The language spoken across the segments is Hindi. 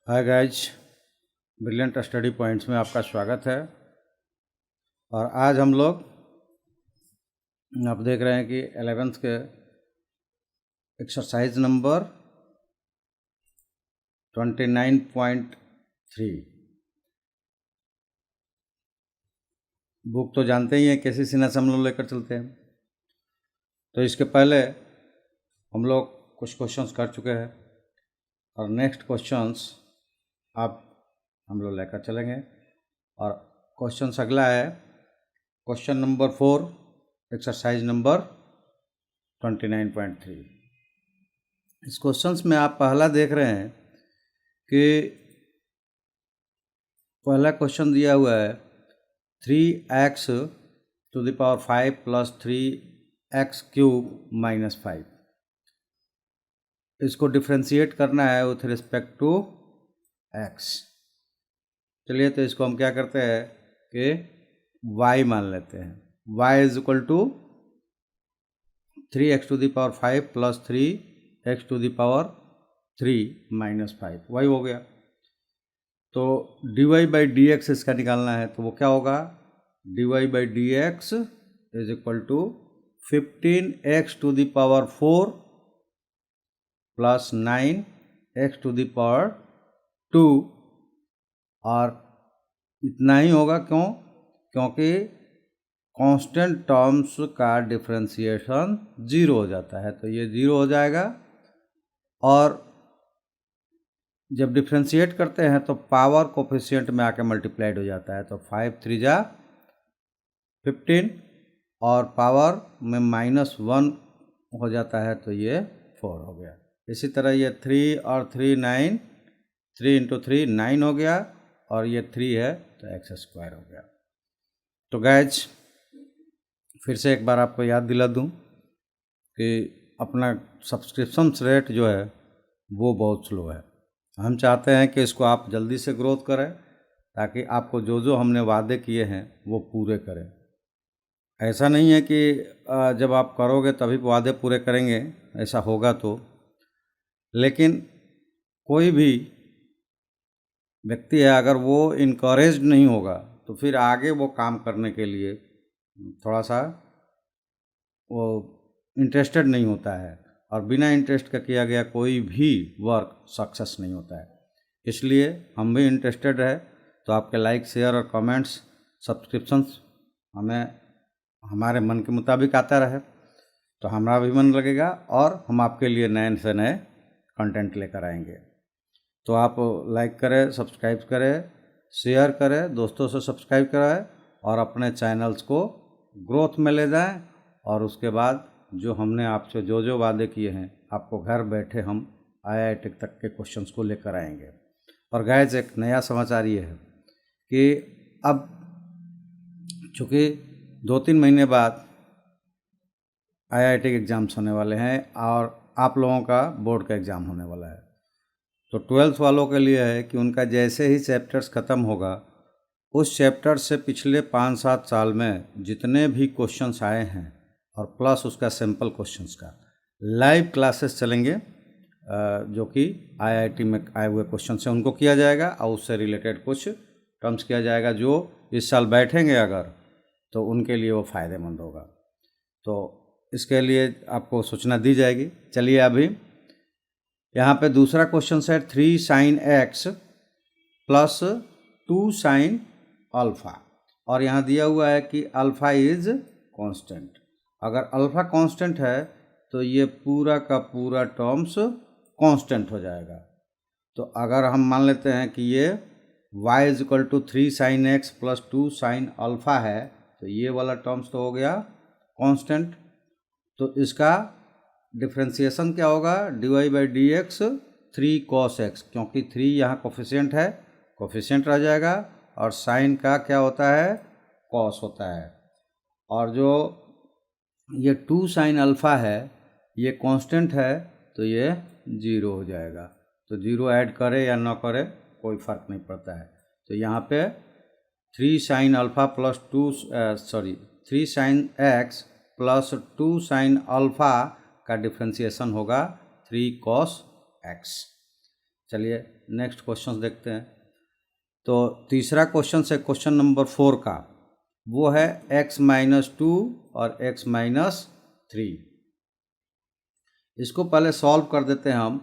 Hi guys, brilliant study points में आपका स्वागत है। और आज हम लोग आप देख रहे हैं कि 11th के एक्सरसाइज नंबर 29.3 बुक तो जानते ही हैं कैसी सिन्हा से हम लोग लेकर चलते हैं। तो इसके पहले हम लोग कुछ क्वेश्चंस कर चुके हैं और नेक्स्ट क्वेश्चंस आप हम लोग लेकर चलेंगे। और क्वेश्चंस अगला है क्वेश्चन नंबर 4 एक्सरसाइज नंबर 29.3। इस क्वेश्चंस में आप पहला देख रहे हैं कि पहला क्वेश्चन दिया हुआ है 3x to the power 5 plus 3x cube minus 5। इसको डिफ्रेंशिएट करना है विथ रिस्पेक्ट टू x। चलिए, तो इसको हम क्या करते हैं कि y मान लेते हैं। y is equal to 3x to the power 5 plus 3x to the power 3 minus 5 y हो गया। तो dy बाई डी एक्स इसका निकालना है, तो वो क्या होगा, dy by d x is equal to 15x to the power 4 plus 9x to the power 2। और इतना ही होगा, क्योंकि कांस्टेंट टर्म्स का डिफरेंशिएशन 0 हो जाता है, तो ये 0 हो जाएगा। और जब डिफ्रेंशिएट करते हैं तो पावर कोफिशिएंट में आके मल्टीप्लाइड हो जाता है, तो 5 3 जा 15 और पावर में -1 हो जाता है, तो ये 4 हो गया। इसी तरह ये 3 और 3 9, 3 इंटू 3 9 हो गया, और ये 3 है तो x स्क्वायर हो गया। तो गाइज फिर से एक बार आपको याद दिला दूं कि अपना सब्सक्रिप्शन रेट जो है वो बहुत स्लो है। हम चाहते हैं कि इसको आप जल्दी से ग्रोथ करें ताकि आपको जो जो हमने वादे किए हैं वो पूरे करें। ऐसा नहीं है कि जब आप करोगे तभी वादे पूरे करेंगे, ऐसा होगा तो। लेकिन कोई भी व्यक्ति है, अगर वो इनकरेज नहीं होगा तो फिर आगे वो काम करने के लिए थोड़ा सा वो इंटरेस्टेड नहीं होता है, और बिना इंटरेस्ट का किया गया कोई भी वर्क सक्सेस नहीं होता है। इसलिए हम भी इंटरेस्टेड है, तो आपके लाइक शेयर और कमेंट्स सब्सक्रिप्शंस हमें हमारे मन के मुताबिक आता रहे तो हमारा भी मन लगेगा, और हम आपके लिए नए से नए कंटेंट लेकर आएंगे। तो आप लाइक करें, सब्सक्राइब करें, शेयर करें, दोस्तों से सब्सक्राइब कराएं और अपने चैनल्स को ग्रोथ में ले जाएं। और उसके बाद जो हमने आपसे जो जो वादे किए हैं, आपको घर बैठे हम IIT तक के क्वेश्चंस को लेकर आएंगे। और गाइस, एक नया समाचार ये है कि अब चूँकि 2-3 महीने बाद IIT के एग्ज़ाम्स होने वाले हैं और आप लोगों का बोर्ड का एग्ज़ाम होने वाला है, तो 12th वालों के लिए है कि उनका जैसे ही चैप्टर्स ख़त्म होगा, उस चैप्टर से पिछले 5-7 साल में जितने भी क्वेश्चंस आए हैं और प्लस उसका सैम्पल क्वेश्चंस का लाइव क्लासेस चलेंगे, जो कि IIT में आए हुए क्वेश्चन से उनको किया जाएगा और उससे रिलेटेड कुछ टर्म्स किया जाएगा। जो इस साल बैठेंगे अगर, तो उनके लिए वो फ़ायदेमंद होगा। तो इसके लिए आपको सूचना दी जाएगी। चलिए, अभी यहाँ पे दूसरा क्वेश्चन है 3 sin x plus 2 sin alpha, और यहाँ दिया हुआ है कि अल्फ़ा इज कांस्टेंट। अगर अल्फ़ा कांस्टेंट है तो ये पूरा का पूरा टर्म्स कांस्टेंट हो जाएगा। तो अगर हम मान लेते हैं कि ये y is equal to 3 sin x plus 2 sin alpha है, तो ये वाला टर्म्स तो हो गया कांस्टेंट। तो इसका डिफ्रेंशिएशन क्या होगा, dy by d x 3 cos x, क्योंकि 3 यहाँ कोफिशिएंट है, कोफिशिएंट रह जाएगा, और साइन का क्या होता है, कॉस होता है। और जो ये 2 sin अल्फ़ा है ये कांस्टेंट है, तो ये 0 हो जाएगा। तो 0 ऐड करे या ना करे कोई फ़र्क नहीं पड़ता है। तो यहाँ पे 3 sin alpha plus 3 sin x plus 2 sin alpha का डिफ्रेंशिएशन होगा 3 cos x। चलिए नेक्स्ट क्वेश्चन देखते हैं। तो तीसरा क्वेश्चन है क्वेश्चन नंबर 4 का, वो है x-2 और x-3। इसको पहले सॉल्व कर देते हैं हम।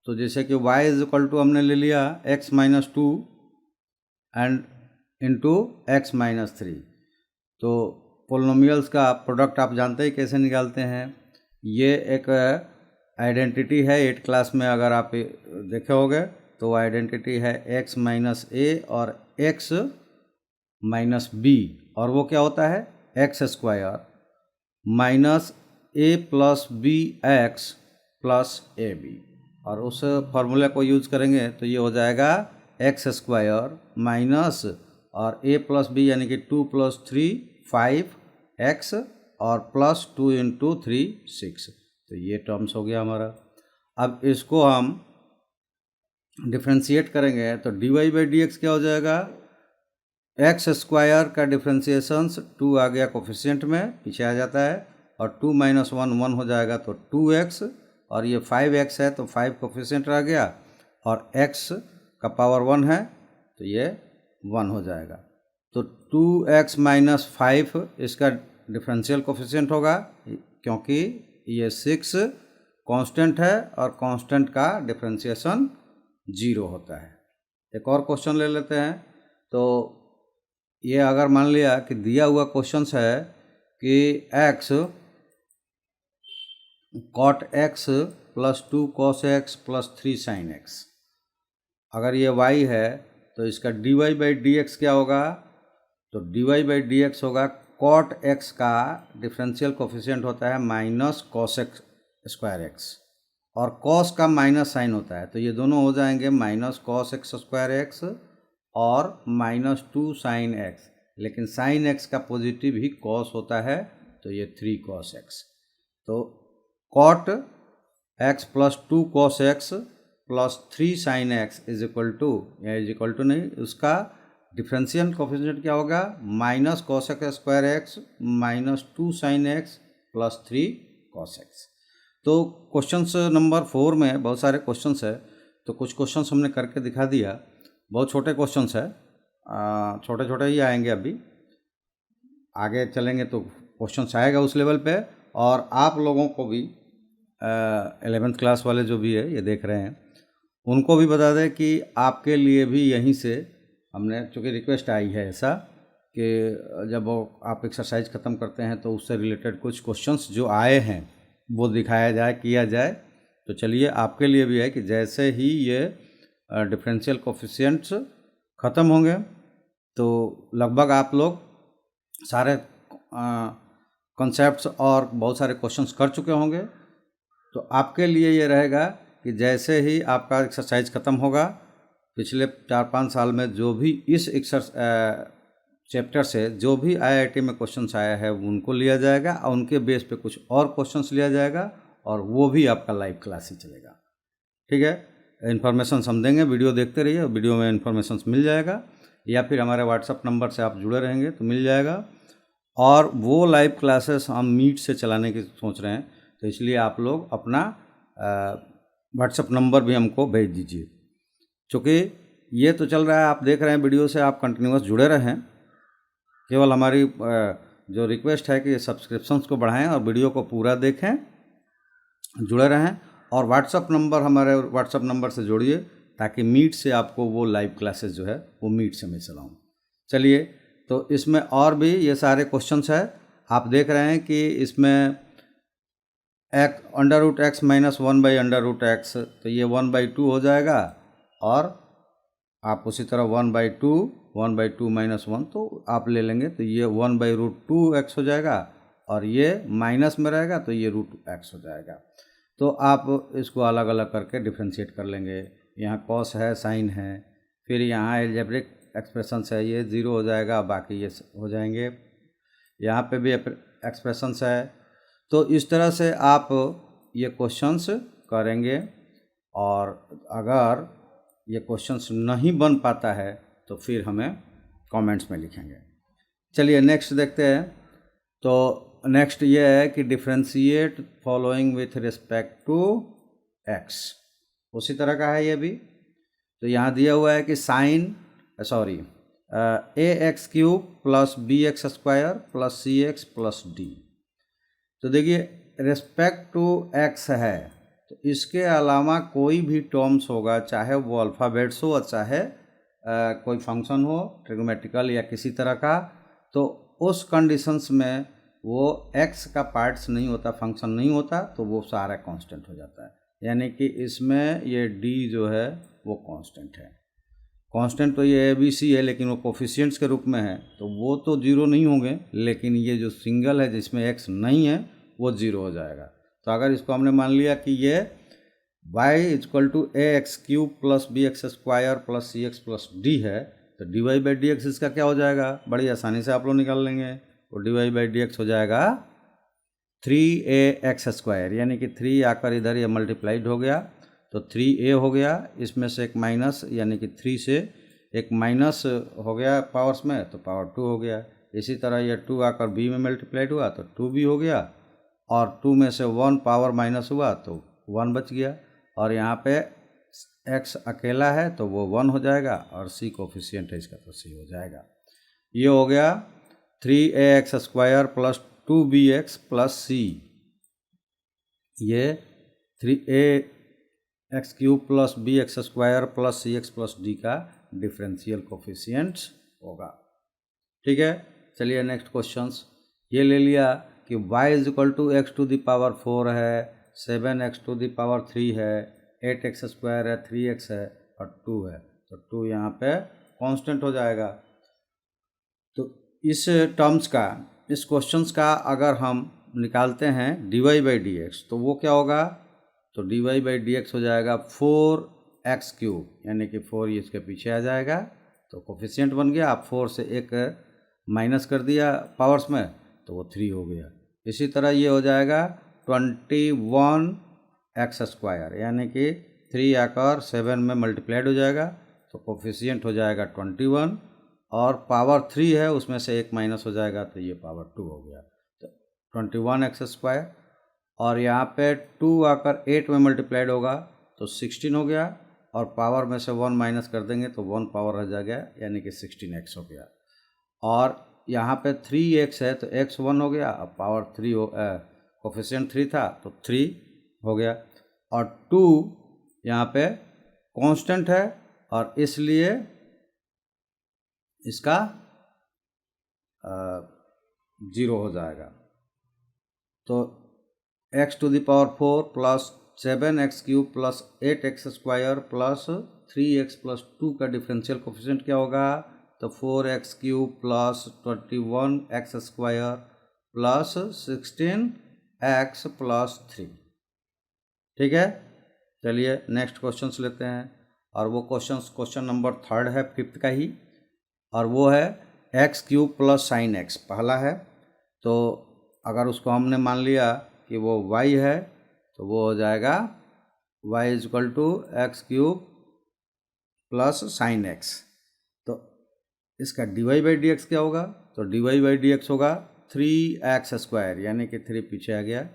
तो जैसे कि y = हमने ले लिया x-2 एंड इंटू x-3। तो पोलिनोमियल्स का प्रोडक्ट आप जानते ही कैसे निकालते हैं। ये एक आइडेंटिटी है 8 क्लास में, अगर आप देखे होंगे तो आइडेंटिटी है x-a और x-b, और वो क्या होता है x² minus a + bx + ab, और उस फॉर्मूले को यूज करेंगे तो ये हो जाएगा x² माइनस और a + b यानी कि 2 + 3 5x और प्लस 2 × 3 6। तो ये टर्म्स हो गया हमारा। अब इसको हम डिफ्रेंशिएट करेंगे तो dy/dx क्या हो जाएगा, x² का डिफ्रेंशिएशंस 2 आ गया कोफिशिएंट में, पीछे आ जाता है, और 2 - 1 1 हो जाएगा तो 2x, और ये 5x है तो 5 कोफिशिएंट रह गया, और x का पावर 1 है तो ये 1 हो जाएगा। तो 2x - 5 इसका डिफरेंशियल कोफिशिएंट होगा, क्योंकि ये 6 कांस्टेंट है और कांस्टेंट का डिफरेंशिएशन 0 होता है। एक और क्वेश्चन ले लेते हैं। तो ये अगर मान लिया कि दिया हुआ क्वेश्चन है कि x cot x + 2 cos x + 3 sin x, अगर ये y है तो इसका dy/dx क्या होगा, तो dy/dx होगा cot x का डिफरेंशियल कोफिशिएंट होता है -cos x², और cos का माइनस साइन होता है, तो ये दोनों हो जाएंगे -cos x² और -2 sin x, लेकिन sin x का पॉजिटिव ही cos होता है, तो ये 3 cos x। तो cot x + 2 cos x + 3 sin x is equal to नहीं, उसका डिफरेंशियल कोफिशिएंट क्या होगा, -cos x² -2 sin x + 3 cos x। तो क्वेश्चंस नंबर 4 में बहुत सारे क्वेश्चंस है, तो कुछ क्वेश्चंस हमने करके दिखा दिया। बहुत छोटे क्वेश्चंस है, छोटे छोटे ही आएंगे, अभी आगे चलेंगे तो क्वेश्चंस आएगा उस लेवल पे। और आप लोगों को भी 11th क्लास वाले जो भी है ये देख रहे हैं, उनको भी बता दें कि आपके लिए भी यहीं से हमने, चूँकि रिक्वेस्ट आई है ऐसा कि जब आप एक्सरसाइज ख़त्म करते हैं तो उससे रिलेटेड कुछ क्वेश्चंस जो आए हैं वो दिखाया जाए, किया जाए। तो चलिए, आपके लिए भी है कि जैसे ही ये डिफरेंशियल कोफिशिएंट्स ख़त्म होंगे तो लगभग आप लोग सारे कॉन्सेप्ट्स और बहुत सारे क्वेश्चंस कर चुके होंगे। तो आपके लिए ये रहेगा कि जैसे ही आपका एक्सरसाइज ख़त्म होगा, पिछले 4-5 साल में जो भी इस चैप्टर से जो भी IIT में क्वेश्चंस आया है उनको लिया जाएगा, और उनके बेस पे कुछ और क्वेश्चंस लिया जाएगा, और वो भी आपका लाइव क्लास ही चलेगा। ठीक है, इन्फॉर्मेशन हम देंगे, वीडियो देखते रहिए, वीडियो में इन्फॉर्मेशन मिल जाएगा, या फिर हमारे व्हाट्सअप नंबर से आप जुड़े रहेंगे तो मिल जाएगा। और वो लाइव क्लासेस हम मीट से चलाने की सोच रहे हैं, तो इसलिए आप लोग अपना व्हाट्सअप नंबर भी हमको भेज दीजिए। चूँकि ये तो चल रहा है, आप देख रहे हैं वीडियो से, आप कंटिन्यूस जुड़े रहें। केवल हमारी जो रिक्वेस्ट है कि सब्सक्रिप्शंस को बढ़ाएं और वीडियो को पूरा देखें, जुड़े रहें, और व्हाट्सअप नंबर, हमारे व्हाट्सअप नंबर से जोड़िए, ताकि मीट से आपको वो लाइव क्लासेस जो है वो मीट से मैं चलाऊँ। चलिए, तो इसमें और भी ये सारे क्वेश्चंस है, आप देख रहे हैं कि इसमें √x - 1/√x, तो ये 1/2 हो जाएगा, और आप उसी तरह 1/2 - 1, तो आप ले लेंगे तो ये 1/√2x हो जाएगा, और ये माइनस में रहेगा तो ये √x हो जाएगा। तो आप इसको अलग अलग करके डिफ्रेंशिएट कर लेंगे। यहाँ कॉस है, साइन है, फिर यहाँ एल्जेब्रिक एक्सप्रेशंस है, ये 0 हो जाएगा, बाकी ये हो जाएंगे। यहाँ पे भी एक्सप्रेशंस है। तो इस तरह से आप ये क्वेश्चंस करेंगे, और अगर ये क्वेश्चंस नहीं बन पाता है तो फिर हमें कमेंट्स में लिखेंगे। चलिए नेक्स्ट देखते हैं। तो नेक्स्ट ये है कि differentiate following with respect to x, उसी तरह का है ये भी। तो यहाँ दिया हुआ है कि a x cube plus b x square plus c x plus d. तो देखिए रिस्पेक्ट टू एक्स है, तो इसके अलावा कोई भी टर्म्स होगा, चाहे वो अल्फ़ाबेट्स हो और चाहे कोई फंक्शन हो ट्रिग्नोमेट्रिकल या किसी तरह का, तो उस कंडीशंस में वो एक्स का पार्ट्स नहीं होता, फंक्शन नहीं होता, तो वो सारा कांस्टेंट हो जाता है। यानी कि इसमें ये डी जो है वो कांस्टेंट है। कांस्टेंट तो ये ए बी सी है, लेकिन वो कोफिशिएंट्स के रूप में है, तो वो तो जीरो नहीं होंगे, लेकिन ये जो सिंगल है जिसमें एक्स नहीं है वो जीरो हो जाएगा। तो अगर इसको हमने मान लिया कि ये y equal to a x cube plus b x square plus c x plus d है, तो d y by d x इसका क्या हो जाएगा, बड़ी आसानी से आप लोग निकाल लेंगे। तो d y by d x हो जाएगा 3ax स्क्वायर, यानी कि 3 आकर इधर ये मल्टीप्लाइड हो गया, तो 3a हो गया, इसमें से एक माइनस, यानी कि 3 से एक माइनस हो गया पावर्स में, तो पावर 2 हो गया। इसी तरह ये 2 आकर b में मल्टीप्लाइड हुआ तो 2b हो गया, और 2 में से 1 पावर माइनस हुआ तो 1 बच गया, और यहाँ पे x अकेला है तो वो 1 हो जाएगा, और c कोफिशिएंट है इसका तो c हो जाएगा। ये हो गया 3ax square plus 2bx plus c, ये 3ax cube plus b x square plus c x plus d का डिफरेंशियल कोफिशिएंट्स होगा। ठीक है, चलिए नेक्स्ट क्वेश्चंस। ये ले लिया कि y is equal to x to the power 4 है, 7x टू द पावर 3 है, 8x स्क्वायर है, 3x है और 2 है, तो 2 यहाँ पे कांस्टेंट हो जाएगा। तो इस टर्म्स का, इस क्वेश्चंस का अगर हम निकालते हैं dy बाई डी एक्स, तो वो क्या होगा, तो dy बाई डी एक्स हो जाएगा 4x क्यूब, यानी कि 4 ये इसके पीछे आ जाएगा, तो कोफिशिएंट बन गया। आप 4 से एक माइनस कर दिया पावर्स में, तो वो 3 हो गया। इसी तरह ये हो जाएगा 21x स्क्वायर, यानी कि 3 आकर 7 में मल्टीप्लाइड हो जाएगा, तो कोफिशिएंट हो जाएगा 21, और पावर 3 है उसमें से एक माइनस हो जाएगा, तो ये पावर 2 हो गया, तो 21x स्क्वायर। और यहाँ पे 2 आकर 8 में मल्टीप्लाइड होगा तो 16 हो गया, और पावर में से 1 माइनस कर देंगे तो 1 पावर रह जाएगा, यानी कि 16x हो गया। और यहाँ पे 3x है तो x 1 हो गया, अब पावर 3 हो, कोफिशिएंट 3 था तो 3 हो गया, और 2 यहाँ पे कांस्टेंट है, और इसलिए इसका 0 हो जाएगा। तो x to the power 4 plus 7x cube plus 8x square plus 3x plus 2 का डिफरेंशियल कोफिशिएंट क्या होगा, तो 4x cube plus 21x square plus 16x plus 3। ठीक है, चलिए नेक्स्ट क्वेश्चंस लेते हैं, और वो क्वेश्चन नंबर 3 है 5th का ही, और वो है x cube plus sine x पहला है। तो अगर उसको हमने मान लिया कि वो y है, तो वो हो जाएगा y is equal to x cube plus sine x. तो इसका dy बाई डी एक्स क्या होगा, तो dy बाई डी एक्स होगा 3x स्क्वायर, यानी कि 3 पीछे आ गया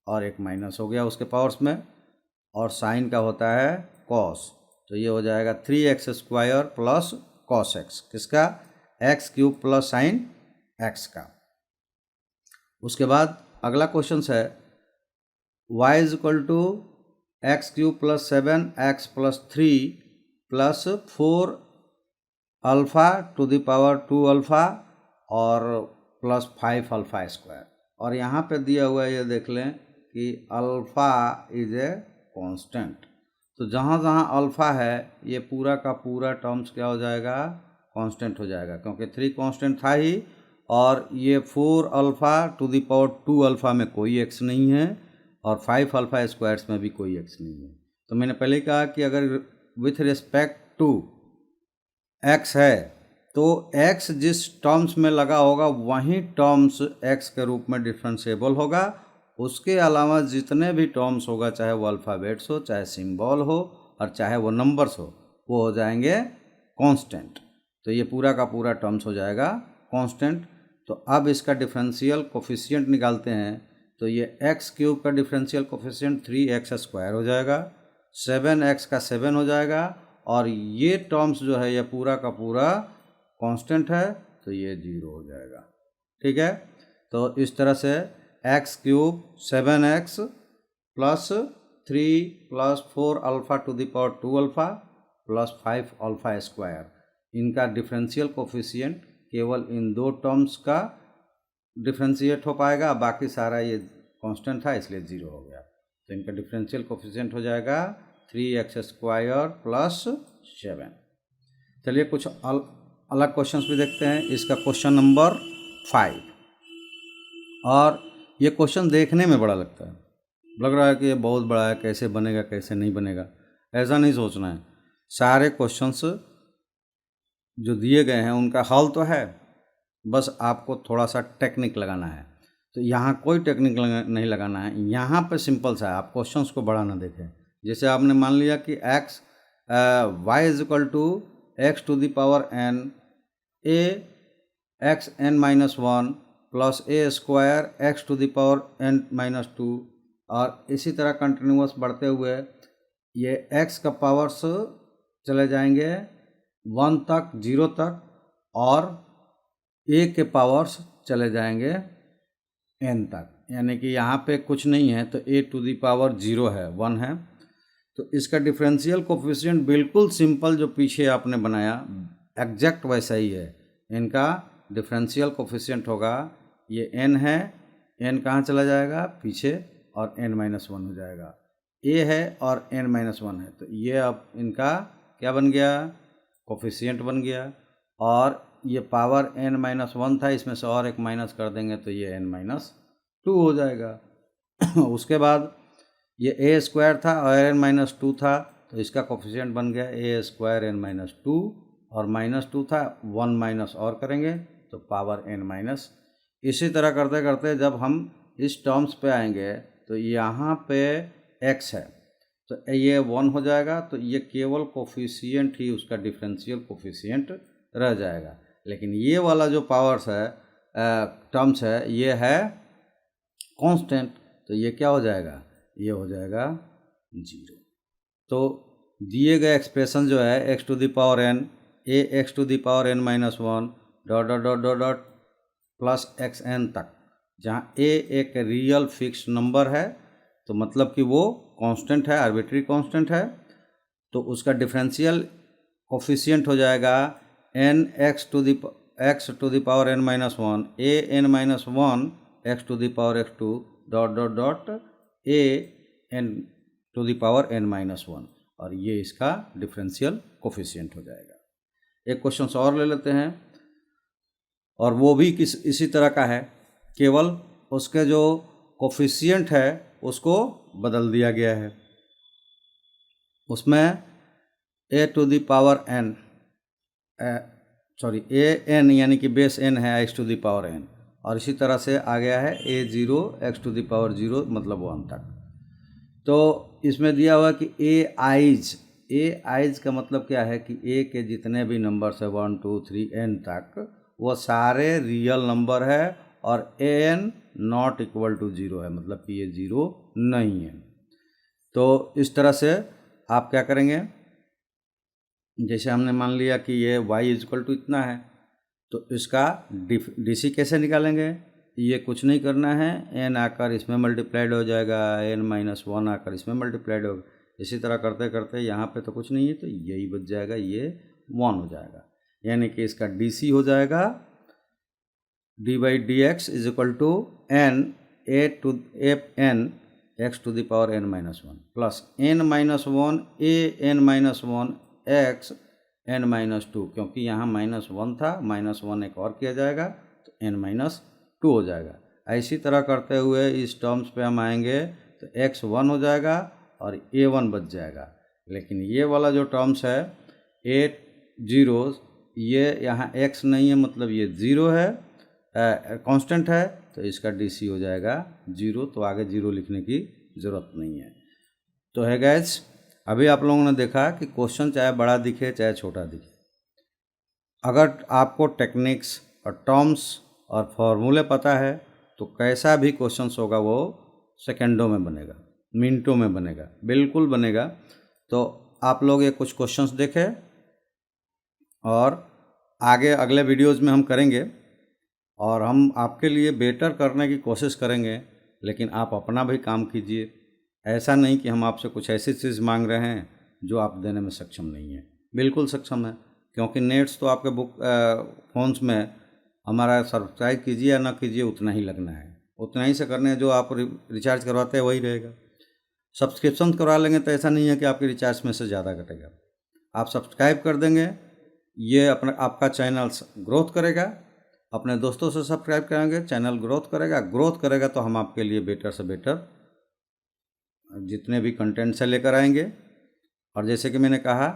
और एक माइनस हो गया उसके पावर्स में, और साइन का होता है कॉस, तो ये हो जाएगा 3x square plus cos x, किसका, x cube plus sine x का। उसके बाद अगला क्वेश्चन है y is equal to x cube plus 7x plus 3 plus 4 alpha to the power 2 alpha और प्लस 5 अल्फ़ा स्क्वायर। और यहाँ पे दिया हुआ है, ये देख लें कि अल्फ़ा इज ए कांस्टेंट, तो जहाँ जहाँ अल्फ़ा है ये पूरा का पूरा टर्म्स क्या हो जाएगा, कांस्टेंट हो जाएगा, क्योंकि 3 कांस्टेंट था ही, और ये 4 alpha to the power 2 alpha में कोई x नहीं है, और 5 अल्फ़ा स्क्वायर्स में भी कोई x नहीं है। तो मैंने पहले ही कहा कि अगर विथ रिस्पेक्ट टू x है तो x जिस टर्म्स में लगा होगा वही टर्म्स x के रूप में डिफरेंशिएबल होगा, उसके अलावा जितने भी टर्म्स होगा, चाहे वो अल्फ़ाबेट्स हो, चाहे सिंबल हो, और चाहे वो नंबर्स हो, वो हो जाएंगे कांस्टेंट। तो ये पूरा का पूरा टर्म्स हो जाएगा कांस्टेंट। तो अब इसका डिफरेंशियल कोफिशिएंट निकालते हैं, तो ये एक्स क्यूब का डिफरेंशियल कोफिशिएंट 3x स्क्वायर हो जाएगा, 7x का 7 हो जाएगा, और ये टर्म्स जो है ये पूरा का पूरा कांस्टेंट है, तो ये 0 हो जाएगा। ठीक है, तो इस तरह से x cube 7x plus 3 plus 4 alpha to the power 2 alpha plus 5 alpha square, इनका डिफरेंशियल कोफिशिएंट केवल इन दो टर्म्स का डिफ्रेंशिएट हो पाएगा, बाकी सारा ये कांस्टेंट था इसलिए 0 हो गया। तो इनका डिफरेंशियल कोफिशिएंट हो जाएगा 3x स्क्वायर प्लस 7। चलिए कुछ अलग क्वेश्चंस भी देखते हैं। इसका क्वेश्चन नंबर 5, और ये क्वेश्चन देखने में बड़ा लगता है, लग रहा है कि ये बहुत बड़ा है, कैसे बनेगा कैसे नहीं बनेगा, ऐसा नहीं सोचना है। सारे क्वेश्चंस जो दिए गए हैं उनका हल तो है, बस आपको थोड़ा सा टेक्निक लगाना है। तो यहाँ कोई टेक्निक नहीं लगाना है, यहाँ पे सिंपल सा है, आप क्वेश्चंस को बड़ा ना देखें। जैसे आपने मान लिया कि y is equal to x to the power n a x n minus 1 plus a square x to the power n minus 2, और इसी तरह कंटिन्यूस बढ़ते हुए ये x का पावर्स चले जाएंगे 1 तक, 0 तक, और a के पावर्स चले जाएंगे n तक, यानी कि यहाँ पे कुछ नहीं है तो a टू दी पावर 0 है, 1 है। तो इसका डिफरेंशियल कोफिशिएंट बिल्कुल सिंपल जो पीछे आपने बनाया एग्जैक्ट वैसा ही है। इनका डिफरेंशियल कोफिशिएंट होगा, ये n है, n कहाँ चला जाएगा पीछे, और n माइनस 1 हो जाएगा। a है और n माइनस 1 है, तो ये अब इनका क्या बन गया, कोफिशिएंट बन गया। और ये पावर n माइनस 1 था, इसमें से और एक माइनस कर देंगे तो ये n माइनस 2 हो जाएगा। उसके बाद ये a स्क्वायर था और n माइनस 2 था, तो इसका कोफिशिएंट बन गया a स्क्वायर n माइनस 2, और माइनस 2 था, 1 माइनस और करेंगे तो पावर n माइनस। इसी तरह करते करते जब हम इस टर्म्स पे आएंगे तो यहाँ पे x है तो ये 1 हो जाएगा, तो ये केवल कोफिशिएंट ही उसका डिफरेंशियल कोफिशिएंट रह जाएगा। लेकिन ये वाला जो पावर्स है टर्म्स है ये है कांस्टेंट, तो ये क्या हो जाएगा, ये हो जाएगा 0। तो दिए गए एक्सप्रेशन जो है x to the power n a x to the power n minus 1 dot dot dot dot dot plus xn तक, जहाँ a एक रियल फिक्स नंबर है तो मतलब कि वो कांस्टेंट है, आर्बिट्री कांस्टेंट है, तो उसका डिफरेंशियल कोफिशिएंट हो जाएगा x to the power n minus 1 a n minus 1 x to the power x2 dot dot dot a n to the power n minus 1, और ये इसका डिफरेंशियल कोफिशिएंट हो जाएगा। एक क्वेश्चन और ले लेते हैं, और वो भी इसी तरह का है, केवल उसके जो कोफिशिएंट है उसको बदल दिया गया है। उसमें a to the power n a n यानी कि बेस n है x to the power n, और इसी तरह से आ गया है a0 x to the power 0 मतलब 1 तक। तो इसमें दिया हुआ कि a i's का मतलब क्या है कि a के जितने भी नंबर्स है 1 2 3 n तक वो सारे रियल नंबर है, और an नॉट इक्वल टू 0 है, मतलब कि ये 0 नहीं है। तो इस तरह से आप क्या करेंगे, जैसे हमने मान लिया कि ये y इज इक्वल टू इतना है, तो इसका DC कैसे निकालेंगे, ये कुछ नहीं करना है, n आकर इसमें मल्टीप्लाइड हो जाएगा, n माइनस 1 आकर इसमें मल्टीप्लाइड होगा। इसी तरह करते करते यहाँ पे तो कुछ नहीं है तो यही बच जाएगा, ये 1 हो जाएगा, यानी कि इसका DC हो जाएगा dy dx is equal to n x to the power n minus 1 plus n minus 1 a n minus 1 x n minus 2, क्योंकि यहाँ माइनस 1 था, माइनस 1 एक और किया जाएगा तो n माइनस 2 हो जाएगा। इसी तरह करते हुए इस टर्म्स पे हम आएंगे तो x 1 हो जाएगा और a 1 बच जाएगा। लेकिन ये वाला जो टर्म्स है a 0, ये यहाँ x नहीं है, मतलब ये 0 है, कांस्टेंट है, तो इसका DC हो जाएगा 0, तो आगे 0 लिखने की ज़रूरत नहीं है। तो है गाइस, अभी आप लोगों ने देखा कि क्वेश्चन चाहे बड़ा दिखे चाहे छोटा दिखे, अगर आपको टेक्निक्स और टर्म्स और फॉर्मूले पता है तो कैसा भी क्वेश्चंस होगा वो सेकंडों में बनेगा, मिनटों में बनेगा, बिल्कुल बनेगा। तो आप लोग ये कुछ क्वेश्चंस देखें और आगे अगले वीडियोज़ में हम करेंगे और हम आपके लिए बेटर करने की कोशिश करेंगे, लेकिन आप अपना भी काम कीजिए। ऐसा नहीं कि हम आपसे कुछ ऐसी चीज़ मांग रहे हैं जो आप देने में सक्षम नहीं हैं। बिल्कुल सक्षम है, क्योंकि नेट्स तो आपके फ़ोन्स में हमारा सब्सक्राइब कीजिए या ना कीजिए उतना ही लगना है, उतना ही से करने जो आप रिचार्ज करवाते हैं वही रहेगा। सब्सक्रिप्शन करवा लेंगे तो ऐसा नहीं है कि आपके रिचार्ज में से ज़्यादा घटेगा। आप सब्सक्राइब कर देंगे, ये अपना आपका चैनल ग्रोथ करेगा, अपने दोस्तों से सब्सक्राइब कराएंगे, चैनल ग्रोथ करेगा तो हम आपके लिए बेटर से बेटर जितने भी कंटेंट से लेकर आएंगे। और जैसे कि मैंने कहा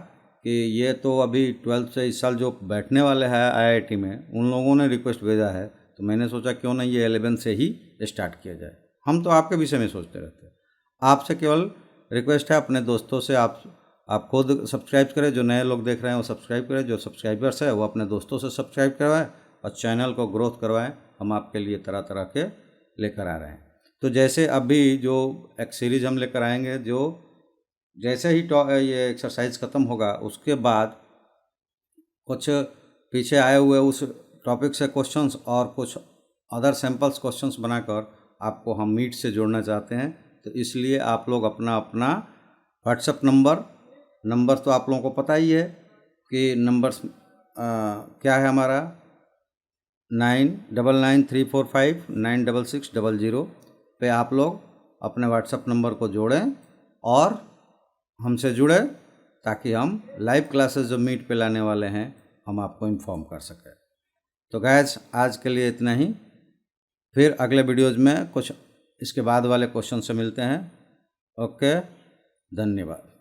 कि ये तो अभी 12th से इस साल जो बैठने वाले हैं IIT में, उन लोगों ने रिक्वेस्ट भेजा है, तो मैंने सोचा क्यों नहीं ये 11 से ही स्टार्ट किया जाए। हम तो आपके विषय में सोचते रहते हैं, आपसे केवल रिक्वेस्ट है अपने दोस्तों से आप खुद सब्सक्राइब करें, जो नए लोग देख रहे हैं वो सब्सक्राइब करें, जो सब्सक्राइबर्स है वो अपने दोस्तों से सब्सक्राइब करवाएं और चैनल को ग्रोथ करवाएं। हम आपके लिए तरह तरह के लेकर आ रहे हैं। तो जैसे अभी जो एक सीरीज़ हम लेकर आएंगे, जो जैसे ही ये एक्सरसाइज ख़त्म होगा उसके बाद कुछ पीछे आए हुए उस टॉपिक से क्वेश्चंस और कुछ अदर सैम्पल्स क्वेश्चंस बनाकर आपको हम मीट से जोड़ना चाहते हैं। तो इसलिए आप लोग अपना अपना व्हाट्सएप नंबर तो आप लोगों को पता ही है कि नंबर्स क्या है हमारा 9993459660 पे आप लोग अपने व्हाट्सएप नंबर को जोड़ें और हमसे जुड़े, ताकि हम लाइव क्लासेस जो मीट पे लाने वाले हैं हम आपको इन्फॉर्म कर सकें। तो गाइस आज के लिए इतना ही, फिर अगले वीडियोज़ में कुछ इसके बाद वाले क्वेश्चन से मिलते हैं। ओके, धन्यवाद।